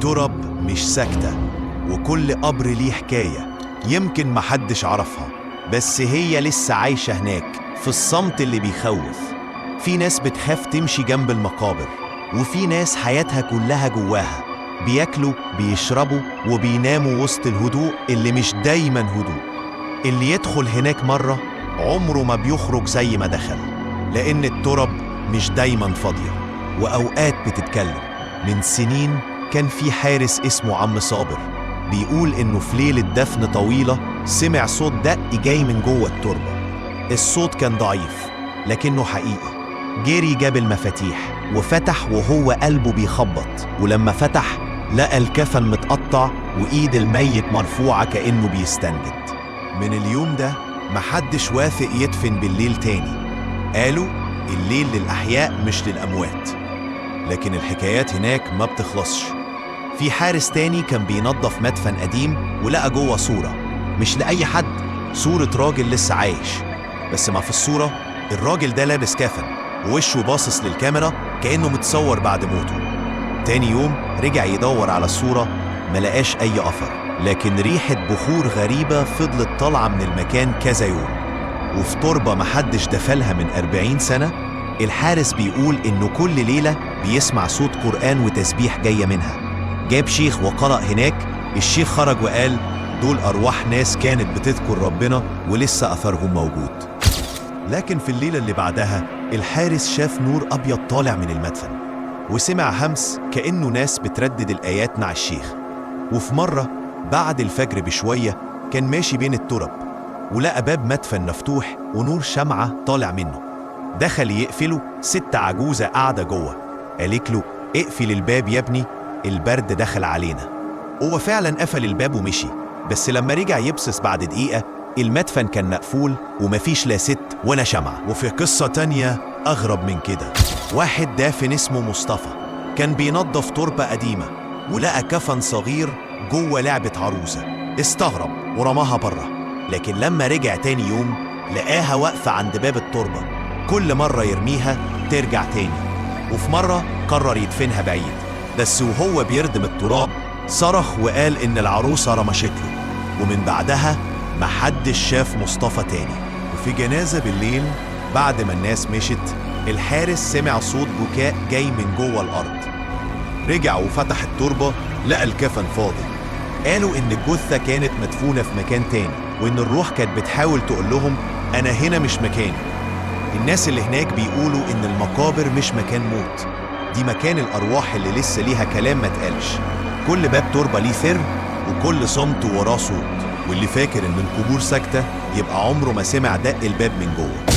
الترب مش ساكتة، وكل قبر ليه حكاية يمكن محدش عرفها، بس هي لسه عايشة هناك في الصمت اللي بيخوف. في ناس بتخاف تمشي جنب المقابر، وفي ناس حياتها كلها جواها، بياكلوا بيشربوا وبيناموا وسط الهدوء اللي مش دايما هدوء. اللي يدخل هناك مرة عمره ما بيخرج زي ما دخل، لأن الترب مش دايما فاضية، وأوقات بتتكلم. من سنين كان في حارس اسمه عم صابر، بيقول إنه في ليلة دفن طويلة سمع صوت دق جاي من جوه التربة. الصوت كان ضعيف لكنه حقيقي. جري جاب المفاتيح وفتح وهو قلبه بيخبط، ولما فتح لقى الكفن متقطع وإيد الميت مرفوعة كأنه بيستنجد. من اليوم ده محدش واثق يدفن بالليل تاني. قالوا الليل للأحياء مش للأموات. لكن الحكايات هناك ما بتخلصش. في حارس تاني كان بينظف مدفن قديم ولقى جوه صورة، مش لأي حد، صورة راجل لسه عايش. بس ما في الصورة الراجل ده لابس كفن ووشه باصص للكاميرا كأنه متصور بعد موته. تاني يوم رجع يدور على الصورة، ملقاش أي أثر، لكن ريحة بخور غريبة فضلت طالعة من المكان كذا يوم. وفي تربة محدش دفلها من 40 سنة، الحارس بيقول إنه كل ليلة بيسمع صوت قرآن وتسبيح جاية منها. جاب شيخ وقرأ هناك. الشيخ خرج وقال دول أرواح ناس كانت بتذكر ربنا ولسه أثرهم موجود. لكن في الليلة اللي بعدها الحارس شاف نور أبيض طالع من المدفن، وسمع همس كأنه ناس بتردد الآيات مع الشيخ. وفي مرة بعد الفجر بشوية كان ماشي بين الترب، ولقى باب مدفن مفتوح ونور شمعة طالع منه. دخل يقفله، ست عجوزة قاعدة جوه. قالت له اقفل الباب يا ابني، البرد دخل علينا. هو فعلا قفل الباب ومشي، بس لما رجع يبصص بعد دقيقة المدفن كان مقفول ومفيش لا ست ولا شمعة. وفي قصة تانية أغرب من كده، واحد دافن اسمه مصطفى كان بينظف تربة قديمة ولقى كفن صغير جوه لعبة عروسة. استغرب ورماها بره، لكن لما رجع تاني يوم لقاها واقفة عند باب التربة. كل مرة يرميها ترجع تاني. وفي مرة قرر يدفنها بعيد، بس وهو بيردم التراب صرخ وقال إن العروسة رمشته. ومن بعدها محدش شاف مصطفى تاني. وفي جنازة بالليل بعد ما الناس مشت، الحارس سمع صوت بكاء جاي من جوه الأرض. رجع وفتح التربة لقى الكفن فاضي. قالوا إن الجثة كانت مدفونة في مكان تاني، وإن الروح كانت بتحاول تقول لهم أنا هنا مش مكاني. الناس اللي هناك بيقولوا إن المقابر مش مكان موت، دي مكان الأرواح اللي لسه ليها كلام ما اتقالش. كل باب تربة ليه سر، وكل صمت وراه صوت، واللي فاكر إن القبور ساكتة يبقى عمره ما سمع دق الباب من جوه.